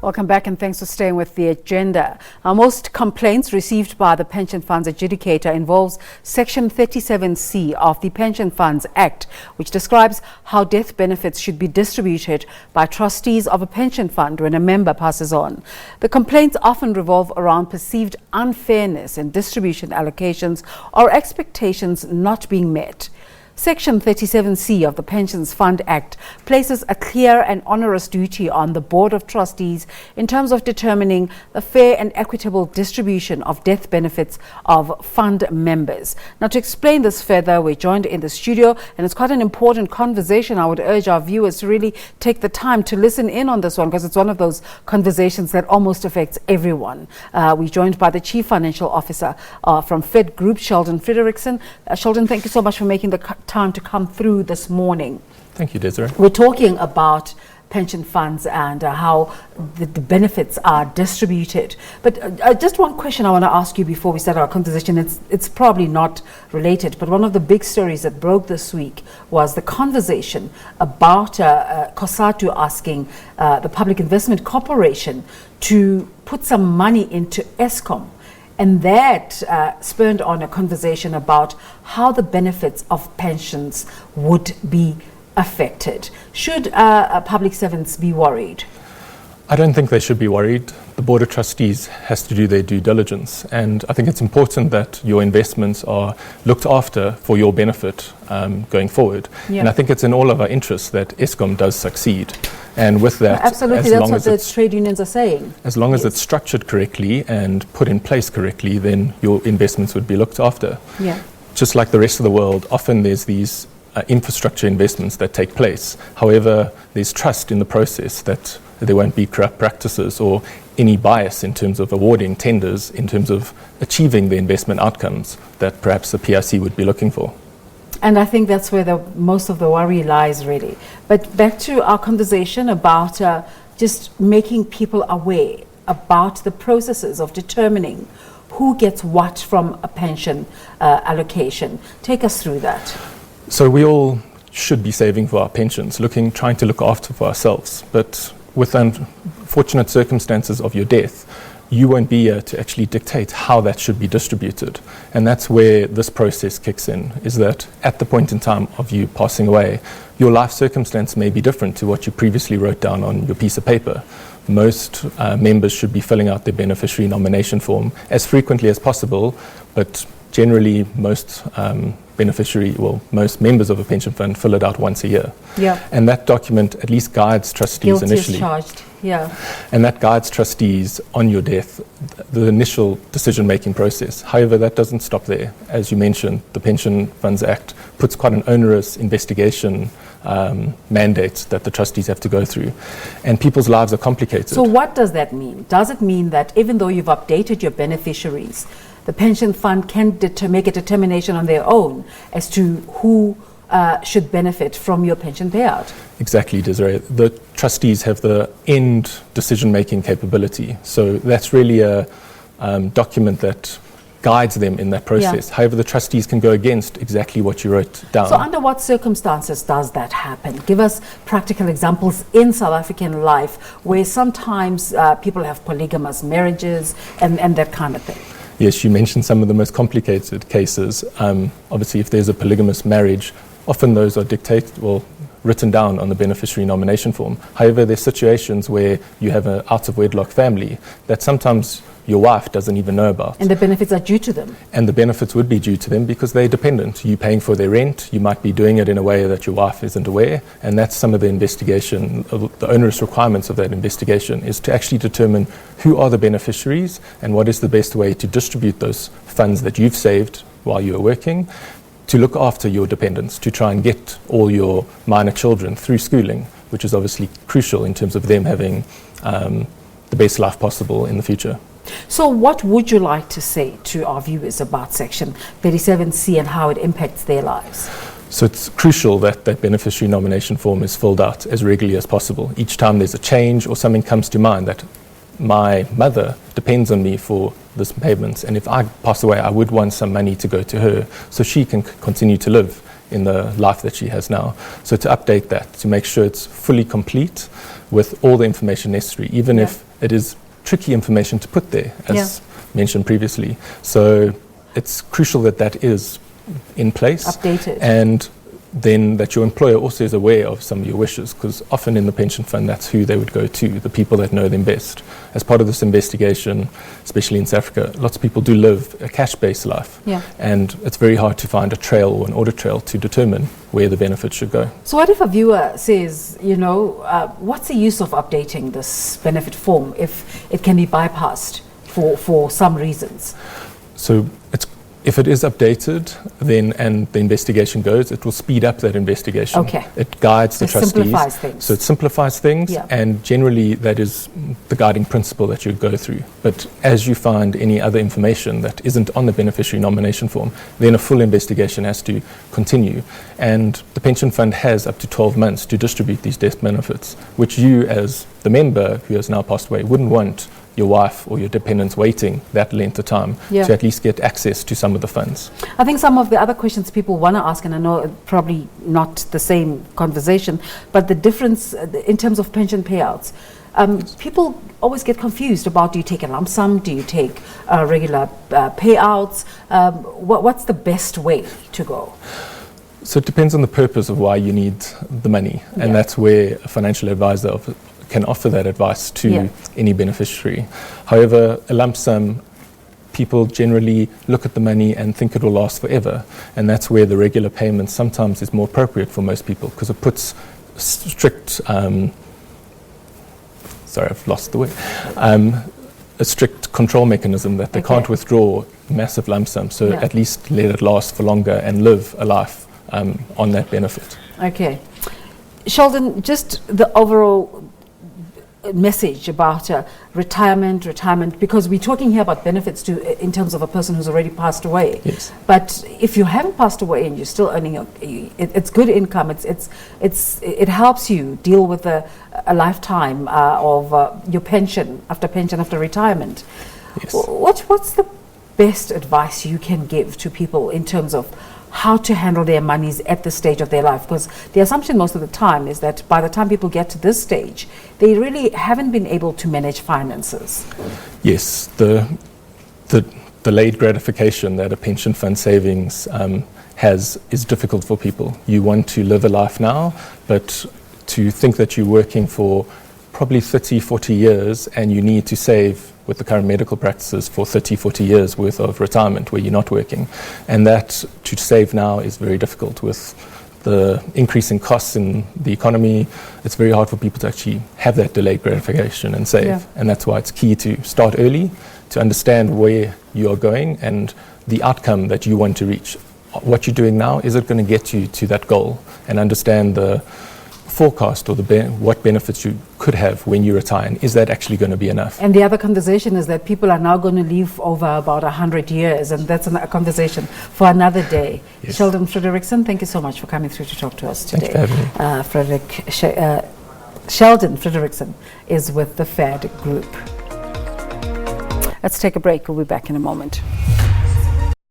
Welcome back and thanks for staying with the agenda. Most complaints received by the Pension Funds Adjudicator involves Section 37C of the Pension Funds Act, which describes how death benefits should be distributed by trustees of a pension fund when a member passes on. The complaints often revolve around perceived unfairness in distribution allocations or expectations not being met. Section 37C of the Pensions Fund Act places a clear and onerous duty on the Board of Trustees in terms of determining the fair and equitable distribution of death benefits of fund members. Now, to explain this further, we're joined in the studio, and it's quite an important conversation. I would urge our viewers to really take the time to listen in on this one, because it's one of those conversations that almost affects everyone. We're joined by the Chief Financial Officer from Fedgroup Sheldon Fredericksen. Sheldon, thank you so much for making the time to come through this morning. Thank you, Desiree. We're talking about pension funds and how the benefits are distributed. But just one question I want to ask you before we start our conversation. It's probably not related, but one of the big stories that broke this week was the conversation about COSATU asking the Public Investment Corporation to put some money into Eskom. And that spurred on a conversation about how the benefits of pensions would be affected. Should public servants be worried? I don't think they should be worried. The Board of Trustees has to do their due diligence, and I think it's important that your investments are looked after for your benefit going forward. Yeah. And I think it's in all of our interests that Eskom does succeed. And with that, absolutely, that's what the trade unions are saying. As long as it's structured correctly and put in place correctly, then your investments would be looked after. Yeah. Just like the rest of the world, often there's these infrastructure investments that take place. However, there's trust in the process that there won't be corrupt practices or any bias in terms of awarding tenders, in terms of achieving the investment outcomes that perhaps the PIC would be looking for. And I think that's where most of the worry lies, really. But back to our conversation about just making people aware about the processes of determining who gets what from a pension allocation. Take us through that. So we all should be saving for our pensions, trying to look after for ourselves. But with unfortunate circumstances of your death, you won't be here to actually dictate how that should be distributed. And that's where this process kicks in, is that at the point in time of you passing away, your life circumstance may be different to what you previously wrote down on your piece of paper. Most members should be filling out their beneficiary nomination form as frequently as possible, but generally most most members of a pension fund fill it out once a year. Yeah. And that document at least guides trustees Guilty initially. Is charged. Yeah. And that guides trustees on your death, the initial decision-making process. However, that doesn't stop there. As you mentioned, the Pension Funds Act puts quite an onerous investigation mandate that the trustees have to go through. And people's lives are complicated. So what does that mean? Does it mean that even though you've updated your beneficiaries, the pension fund can make a determination on their own as to who should benefit from your pension payout? Exactly, Desiree. The trustees have the end decision-making capability. So that's really a document that guides them in that process. Yeah. However, the trustees can go against exactly what you wrote down. So under what circumstances does that happen? Give us practical examples in South African life where sometimes people have polygamous marriages and that kind of thing. Yes, you mentioned some of the most complicated cases. Obviously, if there's a polygamous marriage, often those are written down on the beneficiary nomination form. However, there's situations where you have an out-of-wedlock family that sometimes your wife doesn't even know about. And the benefits are due to them. And the benefits would be due to them because they're dependent. You're paying for their rent. You might be doing it in a way that your wife isn't aware. And that's some of the investigation, the onerous requirements of that investigation, is to actually determine who are the beneficiaries and what is the best way to distribute those funds that you've saved while you are working, to look after your dependents, to try and get all your minor children through schooling, which is obviously crucial in terms of them having the best life possible in the future. So what would you like to say to our viewers about Section 37C and how it impacts their lives? So it's crucial that that beneficiary nomination form is filled out as regularly as possible. Each time there's a change or something comes to mind that my mother depends on me for this payment, and if I pass away, I would want some money to go to her so she can continue to live in the life that she has now. So to update that, to make sure it's fully complete with all the information necessary, even if it is tricky information to put there, as mentioned previously. So it's crucial that that is in place. Updated. And then that your employer also is aware of some of your wishes, because often in the pension fund, that's who they would go to, the people that know them best. As part of this investigation, especially in South Africa, lots of people do live a cash-based life. And it's very hard to find a trail or an audit trail to determine where the benefits should go. So what if a viewer says, what's the use of updating this benefit form if it can be bypassed for some reasons? So if it is updated, then and the investigation goes, it will speed up that investigation. Okay. It guides the trustees. Simplifies things. So it simplifies things, and generally that is the guiding principle that you go through. But as you find any other information that isn't on the beneficiary nomination form, then a full investigation has to continue. And the pension fund has up to 12 months to distribute these death benefits, which you as the member who has now passed away wouldn't want your wife or your dependents waiting that length of time to at least get access to some of the funds. I think some of the other questions people want to ask, and I know probably not the same conversation, but the difference in terms of pension payouts. People always get confused about, do you take a lump sum, do you take regular payouts? What's the best way to go? So it depends on the purpose of why you need the money, and that's where a financial advisor can offer that advice to any beneficiary. However, a lump sum, people generally look at the money and think it will last forever, and that's where the regular payment sometimes is more appropriate for most people, because it puts strict a strict control mechanism that they can't withdraw massive lump sums, so at least let it last for longer and live a life on that benefit. Okay. Sheldon, just the overall message about retirement, because we're talking here about benefits in terms of a person who's already passed away. Yes. But if you haven't passed away and you're still earning, it's good income. It helps you deal with a lifetime of your pension after retirement. Yes. What's the best advice you can give to people in terms of how to handle their monies at this stage of their life? Because the assumption most of the time is that by the time people get to this stage, they really haven't been able to manage finances. Yes, the delayed gratification that a pension fund savings has is difficult for people. You want to live a life now, but to think that you're working for probably 30, 40 years and you need to save with the current medical practices for 30, 40 years worth of retirement where you're not working. And that to save now is very difficult with the increasing costs in the economy. It's very hard for people to actually have that delayed gratification and save. And that's why it's key to start early, to understand where you are going and the outcome that you want to reach. What you're doing now, is it going to get you to that goal? And understand the forecast or what benefits you could have when you retire, and is that actually going to be enough? And the other conversation is that people are now going to live over about 100 years, and that's a conversation for another day. Yes. Sheldon Fredericksen, thank you so much for coming through to talk to us today. Thank you for having me. Sheldon Fredericksen is with the Fedgroup. Let's take a break. We'll be back in a moment.